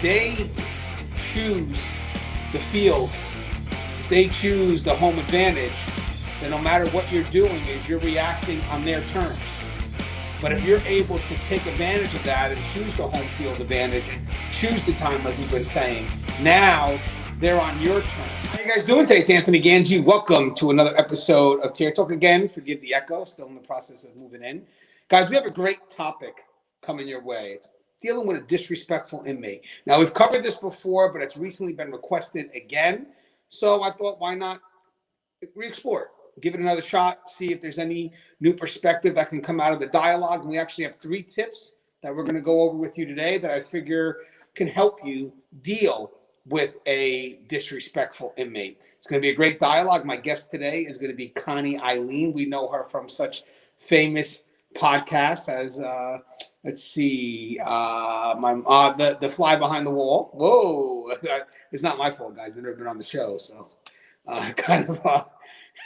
they choose the field, if they choose the home advantage, then no matter what you're doing is you're reacting on their terms. But if you're able to take advantage of that and choose the home field advantage, choose the time like we've been saying, now they're on your turn. How you guys doing today? It's Anthony Gangi. Welcome to another episode of Tier Talk. Again, forgive the echo, still in the process of moving in. Guys, we have a great topic coming your way. It's dealing with a disrespectful inmate. Now, we've covered this before, but it's recently been requested again. So I thought, why not re-explore it? Give it another shot, see if there's any new perspective that can come out of the dialogue. And we actually have 3 tips that we're going to go over with you today that I figure can help you deal with a disrespectful inmate. It's going to be a great dialogue. My guest today is going to be Connie Alleyne. We know her from such famous podcasts as, let's see, the Fly Behind the Wall. Whoa, it's not my fault, guys. They've never been on the show, so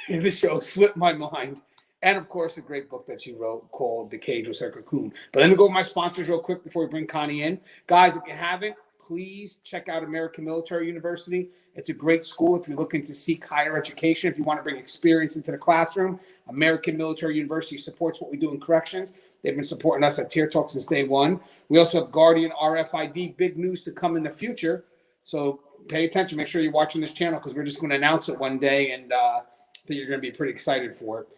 the show slipped my mind. And of course, a great book that she wrote called Decoded with her cocoon. But let me go with my sponsors real quick before we bring Connie in. Guys, if you haven't, please check out American Military University. It's a great school if you're looking to seek higher education. If you want to bring experience into the classroom, American Military University supports what we do in corrections. They've been supporting us at Tier Talk since day one. We also have Guardian RFID, big news to come in the future. So pay attention. Make sure you're watching this channel because we're just going to announce it one day, and I think you're going to be pretty excited for it.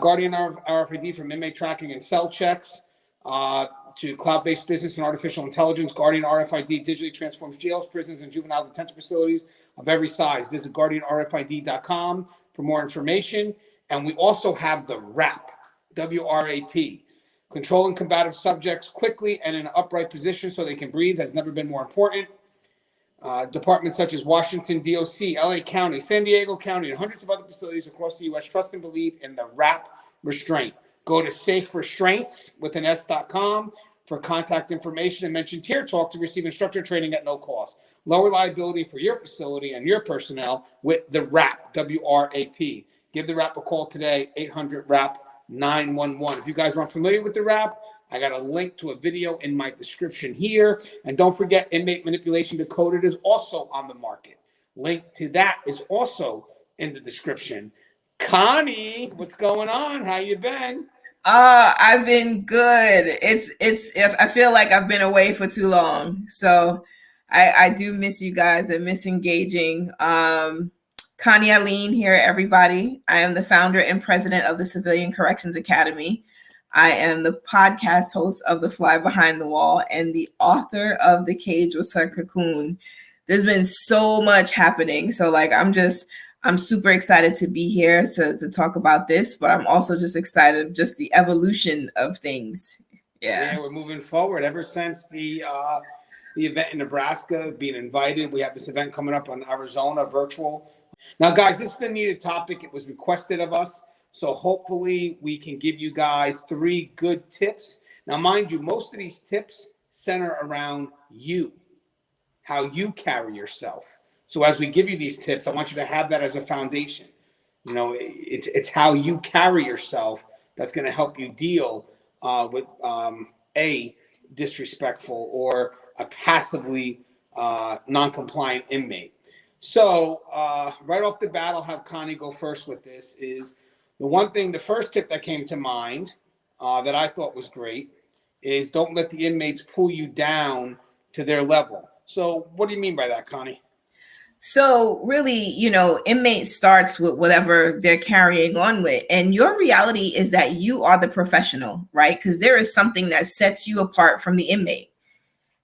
Guardian RFID from inmate tracking and cell checks to cloud-based business and artificial intelligence. Guardian RFID digitally transforms jails, prisons, and juvenile detention facilities of every size. Visit guardianrfid.com for more information. And we also have the WRAP, W-R-A-P. Controlling combative subjects quickly and in an upright position so they can breathe has never been more important. Departments such as Washington, DOC, LA County, San Diego County, and hundreds of other facilities across the U.S. trust and believe in the WRAP restraint. Go to saferestraints.com for contact information and mention Tier Talk to receive instructor training at no cost. Lower liability for your facility and your personnel with the WRAP, W-R-A-P. Give the WRAP a call today, 800-WRAP-911. If you guys aren't familiar with the WRAP, I got a link to a video in my description here. And don't forget, Inmate Manipulation Decoded is also on the market. Link to that is also in the description. Connie, what's going on? How you been? I've been good. If I feel like I've been away for too long. So I do miss you guys and miss engaging. Connie Alleyne here, everybody. I am the founder and president of the Civilian Corrections Academy. I am the podcast host of The Fly Behind the Wall and the author of The Cage with Her Cocoon. There's been so much happening. So I'm super excited to be here to talk about this, but I'm also just excited just the evolution of things. Yeah, we're moving forward. Ever since the event in Nebraska, being invited, we have this event coming up in Arizona, virtual. Now, guys, this is the needed topic. It was requested of us. So hopefully we can give you guys 3 good tips. Now, mind you, most of these tips center around you, how you carry yourself. So as we give you these tips, I want you to have that as a foundation. You know, it's how you carry yourself that's going to help you deal with a disrespectful or a passively non-compliant inmate. So right off the bat, I'll have Connie go first with this. Is the first tip that came to mind that I thought was great is don't let the inmates pull you down to their level. So what do you mean by that, Connie? So really, inmate starts with whatever they're carrying on with. And your reality is that you are the professional, right? Because there is something that sets you apart from the inmate.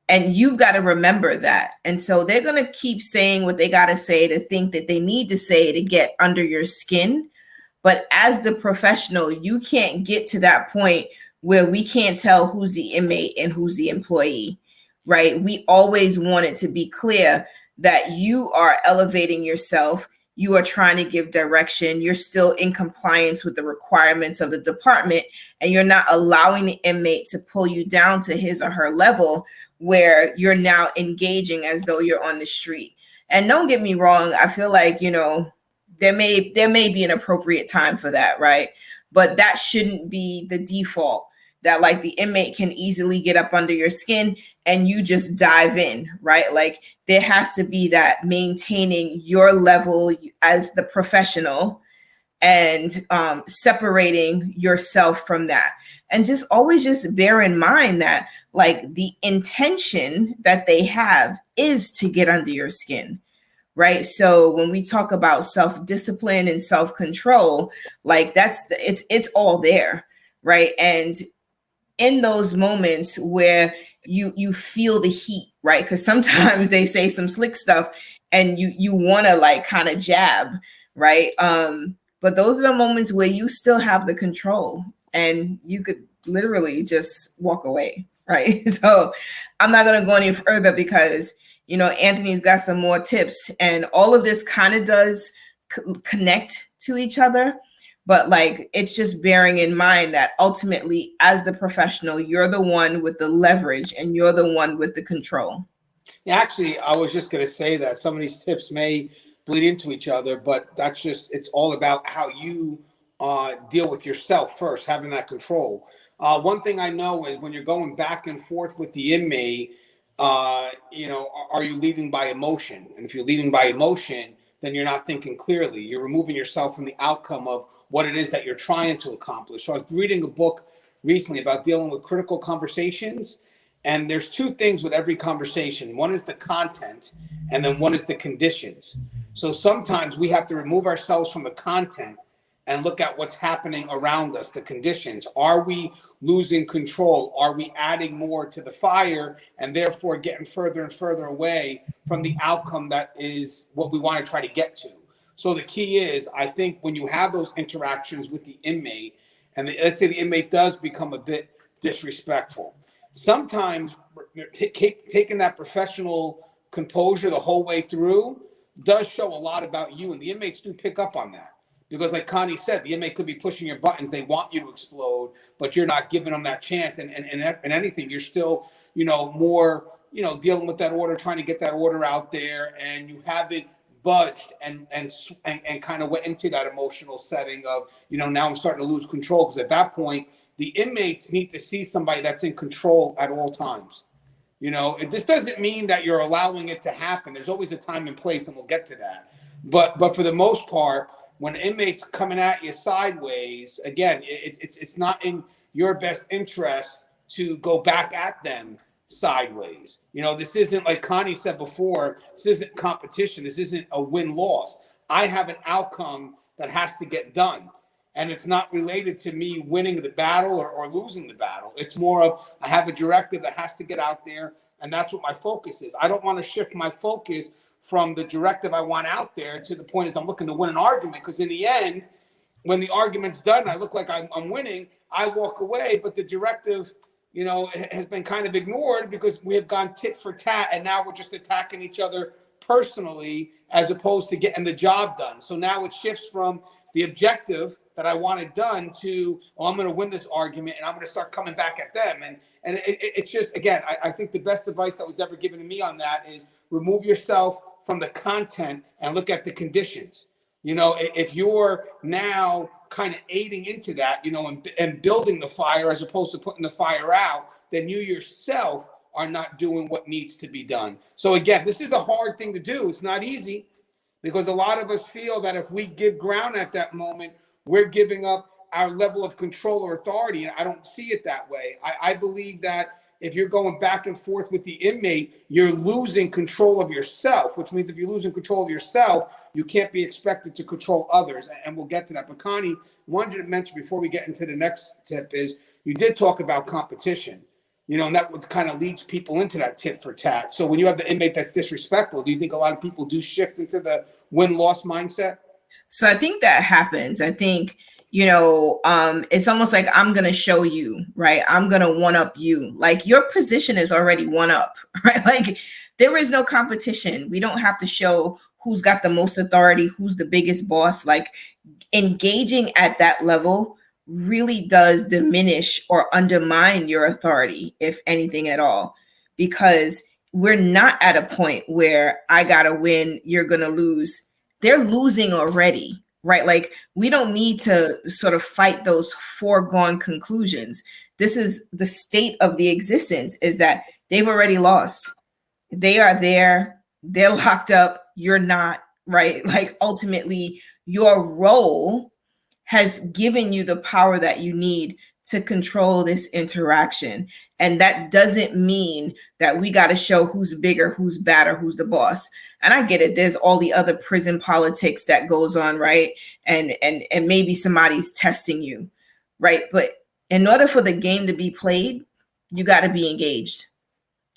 And you've got to remember that. And so they're going to keep saying what they got to say to think that they need to say to get under your skin. But as the professional, you can't get to that point where we can't tell who's the inmate and who's the employee, right? We always want it to be clear that you are elevating yourself. You are trying to give direction. You're still in compliance with the requirements of the department, and you're not allowing the inmate to pull you down to his or her level where you're now engaging as though you're on the street. And don't get me wrong, I feel like, there may be an appropriate time for that, right? But that shouldn't be the default. that like the inmate can easily get up under your skin and you just dive in, right? Like there has to be that maintaining your level as the professional and separating yourself from that. And just always just bear in mind that like the intention that they have is to get under your skin, right? So when we talk about self-discipline and self-control, like it's all there, right? And in those moments where you feel the heat, right? Because sometimes they say some slick stuff and you want to like kind of jab, right? But those are the moments where you still have the control and you could literally just walk away, right? So I'm not going to go any further because, you know, Anthony's got some more tips and all of this kind of does connect to each other. But like, it's just bearing in mind that ultimately, as the professional, you're the one with the leverage and you're the one with the control. Yeah, actually, I was just going to say that some of these tips may bleed into each other, but that's just, it's all about how you deal with yourself first, having that control. One thing I know is when you're going back and forth with the inmate, you know, are you leading by emotion? And if you're leading by emotion, then you're not thinking clearly. You're removing yourself from the outcome of what it is that you're trying to accomplish. So I was reading a book recently about dealing with critical conversations. And there's two things with every conversation. One is the content, and then one is the conditions. So sometimes we have to remove ourselves from the content and look at what's happening around us, the conditions. Are we losing control? Are we adding more to the fire and therefore getting further and further away from the outcome that is what we want to try to get to? So the key is, I think when you have those interactions with the inmate, and let's say the inmate does become a bit disrespectful, sometimes taking that professional composure the whole way through does show a lot about you, and the inmates do pick up on that. Because like Connie said, the inmate could be pushing your buttons. They want you to explode, but you're not giving them that chance. And anything, you're still, you know, more, you know, dealing with that order, trying to get that order out there, and you haven't budged and kind of went into that emotional setting of, you know, now I'm starting to lose control. Because at that point, the inmates need to see somebody that's in control at all times. You know, this doesn't mean that you're allowing it to happen. There's always a time and place, and we'll get to that. But for the most part, when an inmate's coming at you sideways, again, it's not in your best interest to go back at them sideways. You know, this isn't, like Connie said before, this isn't competition. This isn't a win-loss. I have an outcome that has to get done. And it's not related to me winning the battle or losing the battle. It's more of, I have a directive that has to get out there, and that's what my focus is. I don't want to shift my focus from the directive I want out there to the point is I'm looking to win an argument, because in the end, when the argument's done, I look like I'm winning, I walk away, but the directive, you know, has been kind of ignored because we have gone tit for tat, and now we're just attacking each other personally as opposed to getting the job done. So now it shifts from the objective that I wanted done to, oh, I'm going to win this argument and I'm going to start coming back at them. And it's just, again, I think the best advice that was ever given to me on that is remove yourself from the content and look at the conditions. You know, if you're now kind of aiding into that, you know, and building the fire as opposed to putting the fire out, then you yourself are not doing what needs to be done. So again, this is a hard thing to do. It's not easy, because a lot of us feel that if we give ground at that moment, we're giving up our level of control or authority. And I don't see it that way. I believe that if you're going back and forth with the inmate, you're losing control of yourself, which means if you're losing control of yourself, you can't be expected to control others. And we'll get to that. But Connie, wanted to mention before we get into the next tip is you did talk about competition, you know, and that would kind of leads people into that tit for tat. So when you have the inmate that's disrespectful, do you think a lot of people do shift into the win-loss mindset? So I think that happens. I think, you know, it's almost like I'm going to show you, right? I'm going to one up you. Like your position is already one up, right? Like there is no competition. We don't have to show who's got the most authority, who's the biggest boss. Like engaging at that level really does diminish or undermine your authority, if anything at all, because we're not at a point where I got to win, you're going to lose. They're losing already, right? Like we don't need to sort of fight those foregone conclusions. this is the state of the existence, is that they've already lost. They are there, they're locked up, you're not, right? Like ultimately your role has given you the power that you need to control this interaction. And that doesn't mean that we got to show who's bigger, who's badder, who's the boss. And I get it. There's all the other prison politics that goes on, right? And maybe somebody's testing you, right? But in order for the game to be played, you got to be engaged.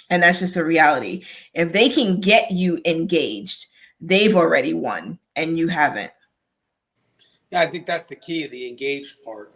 And that's just a reality. If they can get you engaged, they've already won and you haven't. Yeah, I think that's the key of the engaged part.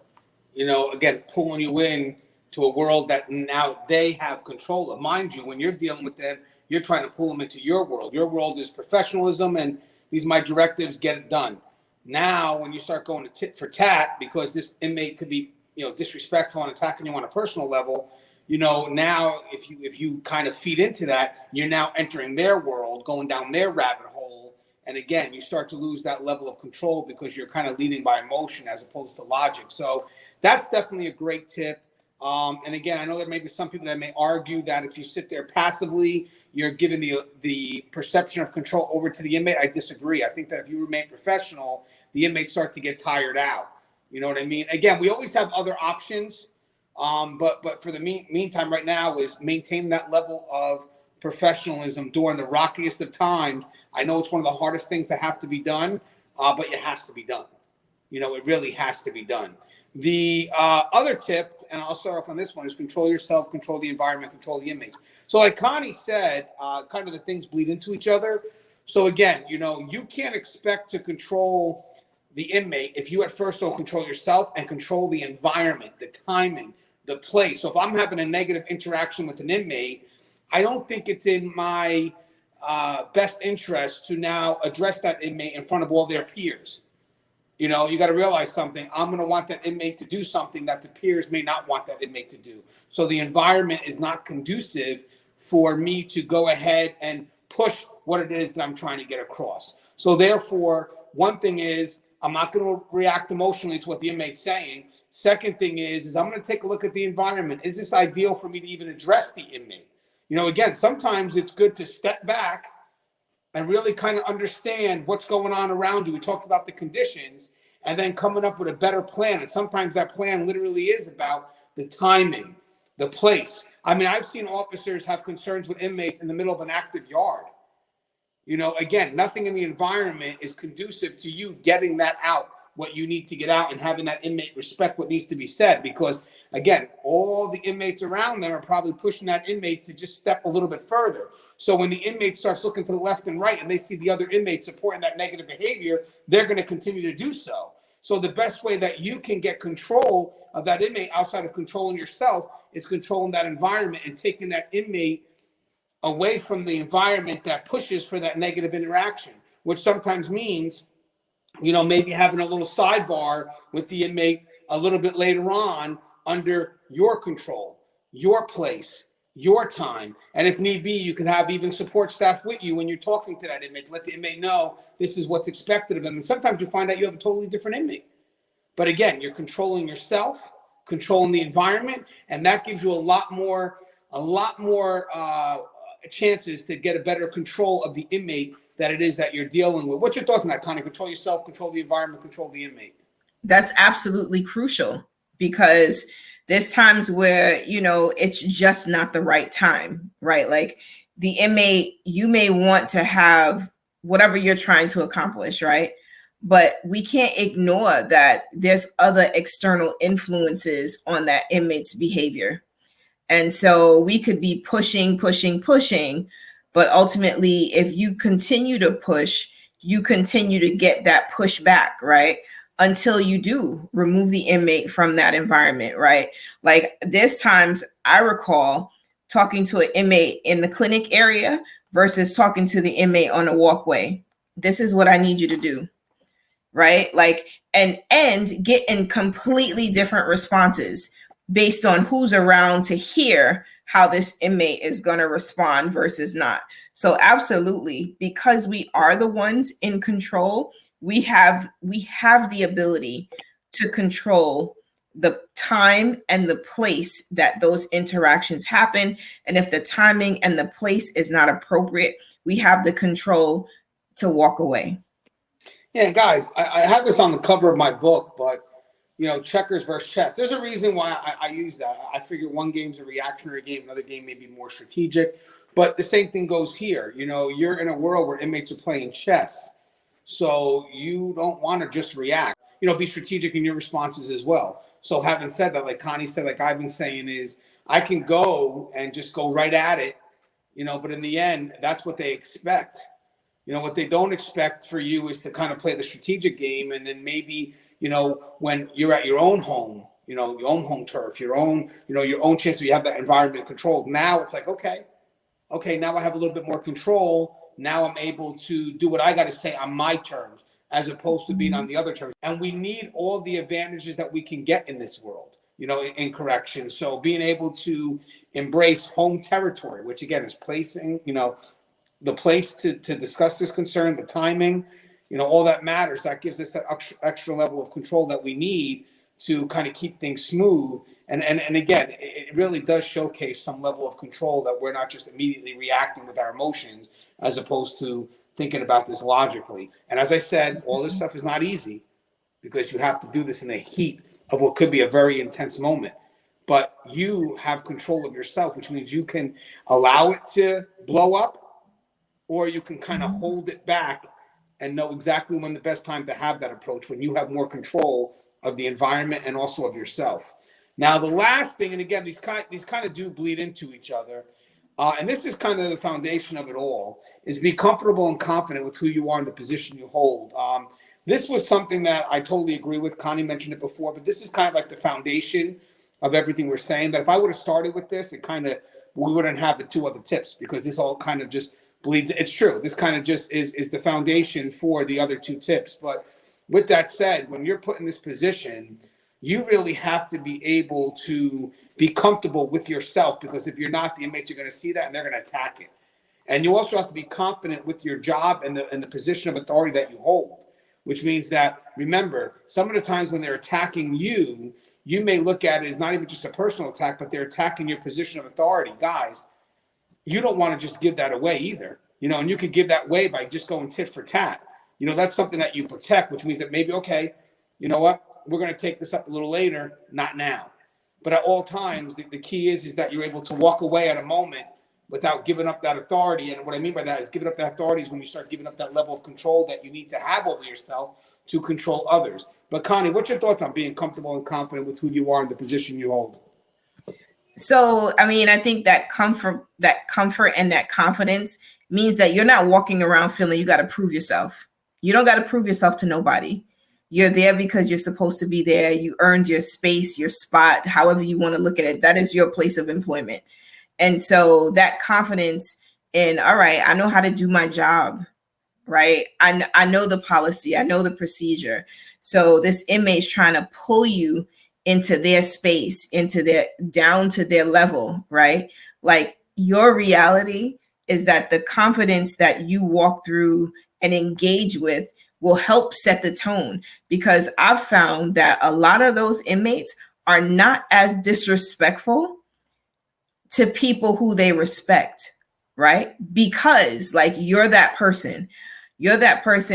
You know, again, pulling you in to a world that now they have control of. Mind you, when you're dealing with them, you're trying to pull them into your world. Your world is professionalism, and these are my directives, get it done. Now, when you start going to tit for tat, because this inmate could be, disrespectful and attacking you on a personal level, now if you kind of feed into that, you're now entering their world, going down their rabbit hole. And again, you start to lose that level of control because you're kind of leading by emotion as opposed to logic. So that's definitely a great tip. And again, I know there may be some people that may argue that if you sit there passively, you're giving the perception of control over to the inmate. I disagree. I think that if you remain professional, the inmates start to get tired out. You know what I mean? Again, we always have other options. But for the meantime right now is maintain that level of professionalism during the rockiest of times. I know it's one of the hardest things that have to be done, but it has to be done. It really has to be done. The other tip, and I'll start off on this one, is control yourself, control the environment, control the inmates. So like Connie said, kind of the things bleed into each other. So again, you can't expect to control the inmate if you at first don't control yourself and control the environment, the timing, the place. So if I'm having a negative interaction with an inmate, I don't think it's in my best interest to now address that inmate in front of all their peers. You got to realize something. I'm going to want that inmate to do something that the peers may not want that inmate to do. So the environment is not conducive for me to go ahead and push what it is that I'm trying to get across. So therefore, one thing is I'm not going to react emotionally to what the inmate's saying. Second thing is I'm going to take a look at the environment. Is this ideal for me to even address the inmate? Again, sometimes it's good to step back and really kind of understand what's going on around you. We talked about the conditions and then coming up with a better plan. And sometimes that plan literally is about the timing, the place. I mean, I've seen officers have concerns with inmates in the middle of an active yard. Again, nothing in the environment is conducive to you getting that out, what you need to get out, and having that inmate respect what needs to be said. Because, again, all the inmates around them are probably pushing that inmate to just step a little bit further. So when the inmate starts looking to the left and right and they see the other inmates supporting that negative behavior, they're going to continue to do so. So the best way that you can get control of that inmate outside of controlling yourself is controlling that environment and taking that inmate away from the environment that pushes for that negative interaction, which sometimes means, maybe having a little sidebar with the inmate a little bit later on under your control, your place, your time. And if need be, you can have even support staff with you when you're talking to that inmate to let the inmate know this is what's expected of them. And sometimes you find out you have a totally different inmate. But again, you're controlling yourself, controlling the environment, and that gives you a lot more chances to get a better control of the inmate that it is that you're dealing with. What's your thoughts on that, Connie? Control yourself, control the environment, control the inmate. That's absolutely crucial, because there's times where, it's just not the right time, right? Like the inmate, you may want to have whatever you're trying to accomplish, right? But we can't ignore that there's other external influences on that inmate's behavior. And so we could be pushing, but ultimately, if you continue to push, you continue to get that pushback, right? Until you do remove the inmate from that environment, right? Like there's times I recall talking to an inmate in the clinic area versus talking to the inmate on a walkway. This is what I need you to do, right? Like, and getting completely different responses based on who's around to hear how this inmate is going to respond versus not. So absolutely, because we are the ones in control, we have the ability to control the time and the place that those interactions happen. And if the timing and the place is not appropriate, we have the control to walk away. Yeah, guys, I have this on the cover of my book, but checkers versus chess. There's a reason why I use that. I figure one game's a reactionary game, another game may be more strategic. But the same thing goes here. You're in a world where inmates are playing chess. So you don't want to just react. Be strategic in your responses as well. So having said that, like Connie said, like I've been saying, is I can go and just go right at it, but in the end, that's what they expect. What they don't expect for you is to kind of play the strategic game, and then maybe when you're at your own home, your own home turf, your own chance, you have that environment controlled. Now it's like, okay, now I have a little bit more control. Now I'm able to do what I got to say on my terms, as opposed to being on the other terms. And we need all the advantages that we can get in this world, in correction. So being able to embrace home territory, which again is placing, the place to discuss this concern, the timing, all that matters. That gives us that extra level of control that we need to kind of keep things smooth. And again, it really does showcase some level of control, that we're not just immediately reacting with our emotions, as opposed to thinking about this logically. And as I said, all this stuff is not easy, because you have to do this in the heat of what could be a very intense moment. But you have control of yourself, which means you can allow it to blow up, or you can kind of hold it back and know exactly when the best time to have that approach, when you have more control of the environment and also of yourself. Now, the last thing, and again, these kind of do bleed into each other, and this is kind of the foundation of it all, is be comfortable and confident with who you are and the position you hold. This was something that I totally agree with. Connie mentioned it before, but this is kind of like the foundation of everything we're saying. That if I would have started with this, we wouldn't have the two other tips, because this all kind of just bleeds. It's true. This kind of just is the foundation for the other two tips. But with that said, when you're put in this position, you really have to be able to be comfortable with yourself, because if you're not, the inmates are going to see that and they're going to attack it. And you also have to be confident with your job and the position of authority that you hold, which means that, remember, some of the times when they're attacking you, you may look at it as not even just a personal attack, but they're attacking your position of authority. Guys, you don't want to just give that away either, and you could give that away by just going tit for tat. That's something that you protect, which means that maybe, okay, you know what, we're going to take this up a little later, not now. But at all times, the key is that you're able to walk away at a moment without giving up that authority. And what I mean by that is giving up that authority is when you start giving up that level of control that you need to have over yourself to control others. But Connie, what's your thoughts on being comfortable and confident with who you are and the position you hold? So, I mean, I think that comfort and that confidence means that you're not walking around feeling you got to prove yourself. You don't got to prove yourself to nobody. You're there because you're supposed to be there. You earned your space, your spot, however you want to look at it. That is your place of employment. And so that confidence in, all right, I know how to do my job, right? I know the policy. I know the procedure. So this inmate's trying to pull you into their space, down to their level, right? Like, your reality is that the confidence that you walk through and engage with will help set the tone, because I've found that a lot of those inmates are not as disrespectful to people who they respect, right? Because, like, you're that person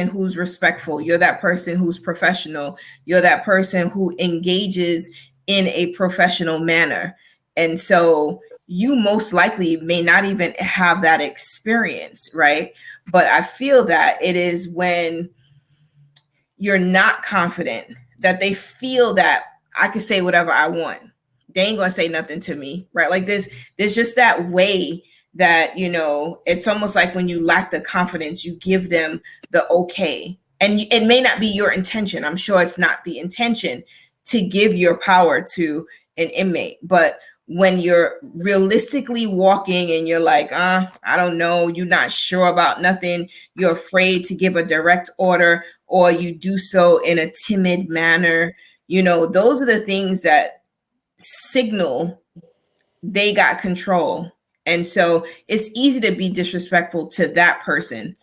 who's respectful. You're that person who's professional. You're that person who engages in a professional manner. And so you most likely may not even have that experience, right? But I feel that it is when you're not confident that they feel that I can say whatever I want. They ain't gonna say nothing to me, right? Like, there's just that way that, it's almost like when you lack the confidence, you give them the okay. And it may not be your intention. I'm sure it's not the intention to give your power to an inmate. But when you're realistically walking and you're like, I don't know, you're not sure about nothing, you're afraid to give a direct order, or you do so in a timid manner, those are the things that signal they got control. And so it's easy to be disrespectful to that person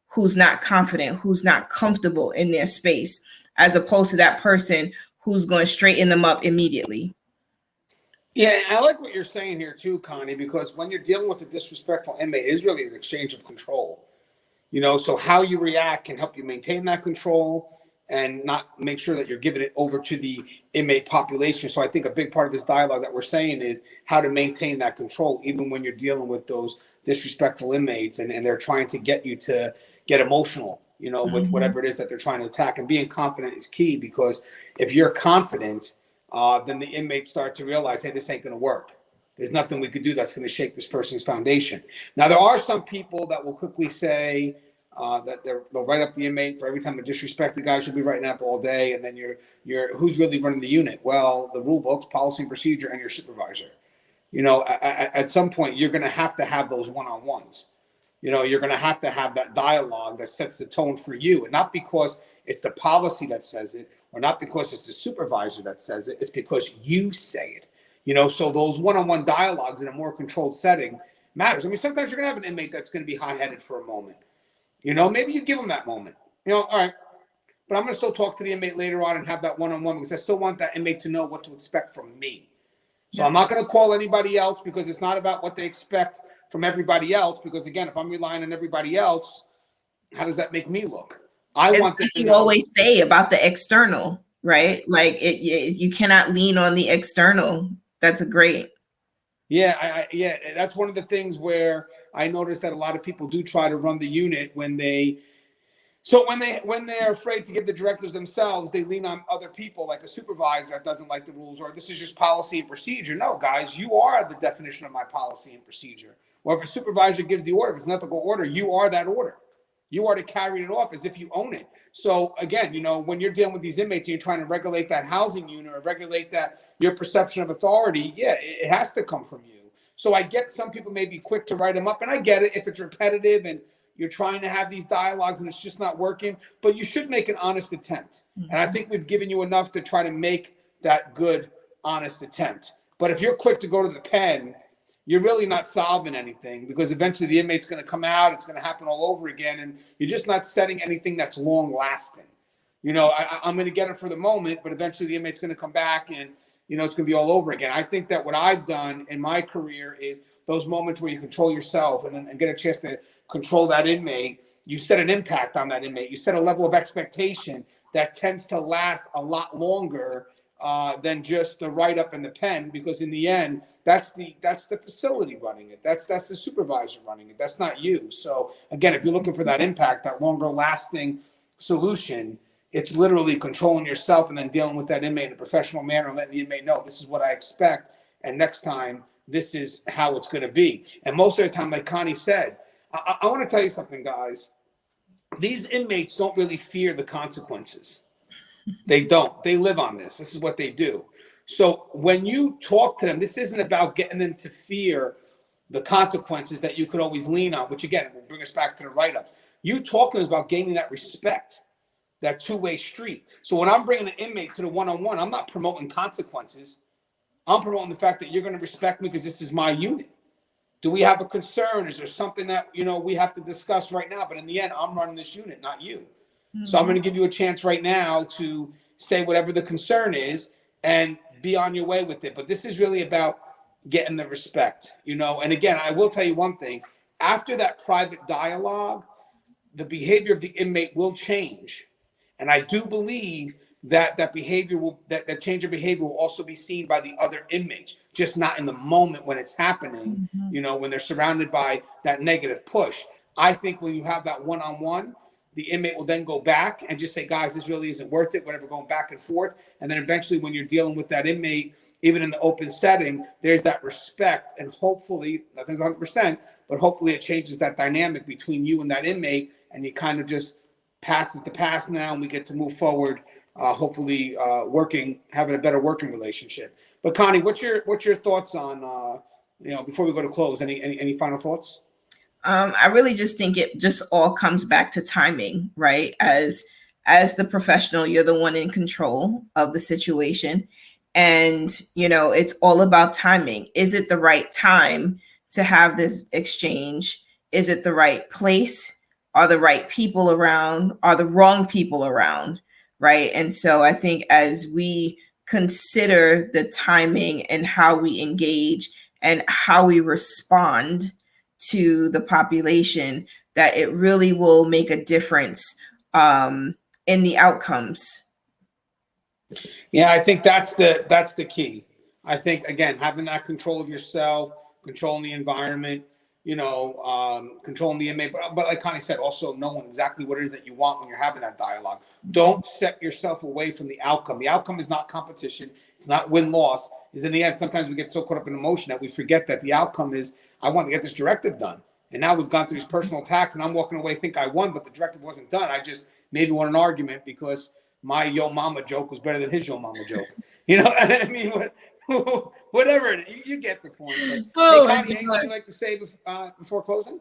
who's not confident, who's not comfortable in their space, as opposed to that person who's going to straighten them up immediately. Yeah, I like what you're saying here too, Connie, because when you're dealing with a disrespectful inmate, it is really an exchange of control. So how you react can help you maintain that control and not make sure that you're giving it over to the inmate population. So I think a big part of this dialogue that we're saying is how to maintain that control, even when you're dealing with those disrespectful inmates and they're trying to get you to get emotional, with whatever it is that they're trying to attack. And being confident is key, because if you're confident, then the inmates start to realize, hey, this ain't going to work. There's nothing we could do that's going to shake this person's foundation. Now, there are some people that will quickly say that they'll write up the inmate for every time they disrespect the guy. Should be writing up all day, and then you're who's really running the unit? Well, the rule books, policy and procedure, and your supervisor. At some point, you're going to have those one-on-ones. You're going to have that dialogue that sets the tone for you, and not because it's the policy that says it, or not because it's the supervisor that says it. It's because you say it. So those one-on-one dialogues in a more controlled setting matters. I mean, sometimes you're going to have an inmate that's going to be hot-headed for a moment. Maybe you give them that moment. All right, but I'm going to still talk to the inmate later on and have that one-on-one, because I still want that inmate to know what to expect from me. So I'm not going to call anybody else, because it's not about what they expect from everybody else. Because again, if I'm relying on everybody else, how does that make me look? Want them to always say about the external, right? Like you cannot lean on the external. That's a great. Yeah, yeah, that's one of the things where I noticed that a lot of people do try to run the unit when they're afraid to give the directives themselves, they lean on other people, like a supervisor that doesn't like the rules, or this is just policy and procedure. No, guys, you are the definition of my policy and procedure. Or if a supervisor gives the order, if it's an ethical order, you are that order. You are to carry it off as if you own it. So again, when you're dealing with these inmates and you're trying to regulate that housing unit or regulate that your perception of authority, yeah, it has to come from you. So I get some people may be quick to write them up, and I get it if it's repetitive and you're trying to have these dialogues and it's just not working, but you should make an honest attempt. And I think we've given you enough to try to make that good, honest attempt. But if you're quick to go to the pen, you're really not solving anything, because eventually the inmate's going to come out. It's going to happen all over again. And you're just not setting anything that's long lasting. I'm going to get it for the moment, but eventually the inmate's going to come back and, it's going to be all over again. I think that what I've done in my career is those moments where you control yourself and get a chance to control that inmate. You set an impact on that inmate. You set a level of expectation that tends to last a lot longer than just the write-up in the pen, because in the end, that's the facility running it. That's the supervisor running it. That's not you. So again, if you're looking for that impact, that longer-lasting solution, it's literally controlling yourself and then dealing with that inmate in a professional manner and letting the inmate know, this is what I expect, and next time, this is how it's going to be. And most of the time, like Connie said, I want to tell you something, guys. These inmates don't really fear the consequences. They don't. They live on this. This is what they do. So when you talk to them, this isn't about getting them to fear the consequences that you could always lean on, which again, will bring us back to the write-ups. You talk to them about gaining that respect, that two-way street. So when I'm bringing an inmate to the one-on-one, I'm not promoting consequences. I'm promoting the fact that you're going to respect me because this is my unit. Do we have a concern? Is there something that, we have to discuss right now? But in the end, I'm running this unit, not you. So I'm going to give you a chance right now to say whatever the concern is and be on your way with it. But this is really about getting the respect, And again, I will tell you one thing. After that private dialogue, the behavior of the inmate will change. And I do believe that that change of behavior will also be seen by the other inmates, just not in the moment when it's happening, when they're surrounded by that negative push. I think when you have that one-on-one, the inmate will then go back and just say, guys, this really isn't worth it, whatever, going back and forth. And then eventually when you're dealing with that inmate, even in the open setting, there's that respect. And hopefully, nothing's 100%, but hopefully it changes that dynamic between you and that inmate. And you kind of just passes the past now and we get to move forward, hopefully having a better working relationship. But Connie, what's your thoughts on, before we go to close, any final thoughts? I really just think it just all comes back to timing, right? As the professional, you're the one in control of the situation. And, it's all about timing. Is it the right time to have this exchange? Is it the right place? Are the right people around? Are the wrong people around? right? And so I think as we consider the timing and how we engage and how we respond to the population, that it really will make a difference in the outcomes. Yeah, I think that's the key. I think again, having that control of yourself, controlling the environment, controlling the inmate, but like Connie said, also knowing exactly what it is that you want when you're having that dialogue. Don't set yourself away from the outcome. The outcome is not competition. It's not win-loss. Is in the end, sometimes we get so caught up in emotion that we forget that the outcome is, I want to get this directive done. And now we've gone through these personal attacks, and I'm walking away think I won, but the directive wasn't done. I just maybe won an argument because my yo mama joke was better than his yo mama joke. I mean, whatever it is, you get the point. But Oh, hey, Connie, anything you'd like to say before closing?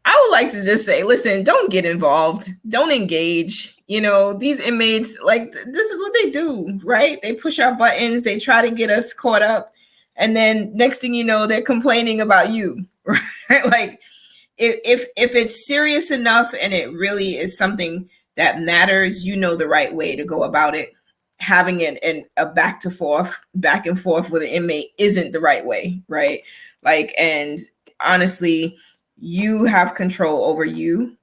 I would like to just say, listen, don't get involved. Don't engage. These inmates, like, this is what they do, right? They push our buttons. They try to get us caught up. And then next thing you know, they're complaining about you, right? Like, if it's serious enough and it really is something that matters, the right way to go about it. Having a back and forth with an inmate isn't the right way, right? Like, and honestly, you have control over you,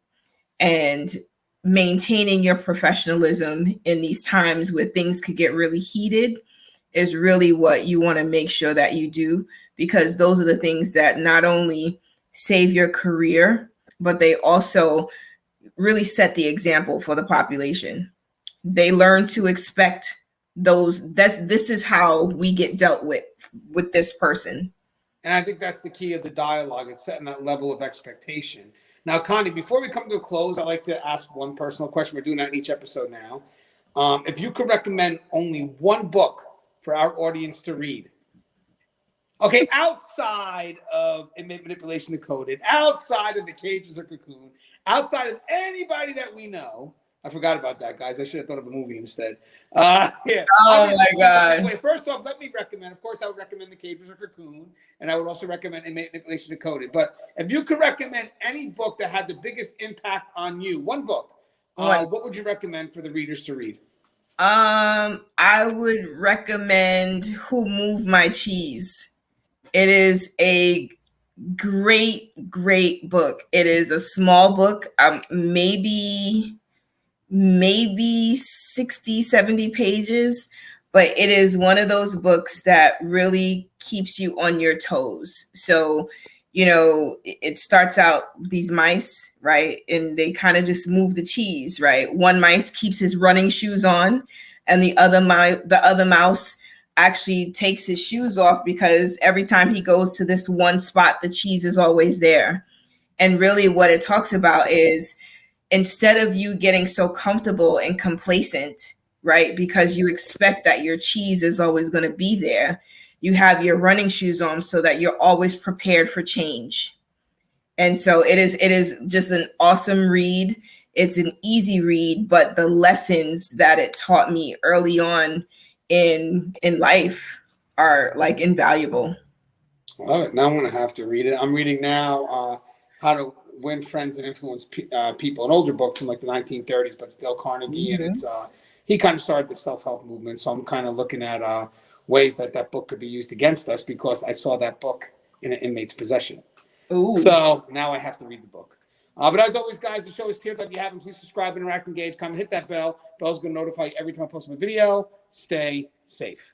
and maintaining your professionalism in these times where things could get really heated is really what you want to make sure that you do, because those are the things that not only save your career, but they also really set the example for the population. They learn to expect this is how we get dealt with this person. And I think that's the key of the dialogue. It's setting that level of expectation. Now, Connie, before we come to a close, I'd like to ask one personal question. We're doing that in each episode now. If you could recommend only one book for our audience to read, okay, outside of Inmate Manipulation Decoded, outside of The Cages or Cocoon, outside of anybody that we know, I forgot about that, guys. I should have thought of a movie instead. Yeah. Oh my God. Wait, first off, let me recommend. Of course, I would recommend The Cages or Cocoon, and I would also recommend Inmate Manipulation Decoded. But if you could recommend any book that had the biggest impact on you, one book, what would you recommend for the readers to read? I would recommend Who Moved My Cheese. It is a great book. It is a small book, maybe 60, 70 pages, but it is one of those books that really keeps you on your toes. So, it starts out these mice, right? And they kind of just move the cheese, right? One mice keeps his running shoes on, and the other mouse actually takes his shoes off because every time he goes to this one spot, the cheese is always there. And really what it talks about is, instead of you getting so comfortable and complacent, right, because you expect that your cheese is always going to be there, you have your running shoes on so that you're always prepared for change. And so it is just an awesome read. It's an easy read, but the lessons that it taught me early on in life are like invaluable. Love it. Now I'm going to have to read it. I'm reading now How to Win Friends and Influence People, an older book from like the 1930s, but it's Dale Carnegie, and it's he kind of started the self-help movement. So I'm kind of looking at ways that book could be used against us, because I saw that book in an inmate's possession. Ooh. So now I have to read the book. But as always, guys, the show is tiered. If you haven't, please subscribe, interact, engage, comment, hit that bell. Bell's going to notify you every time I post my video. Stay safe.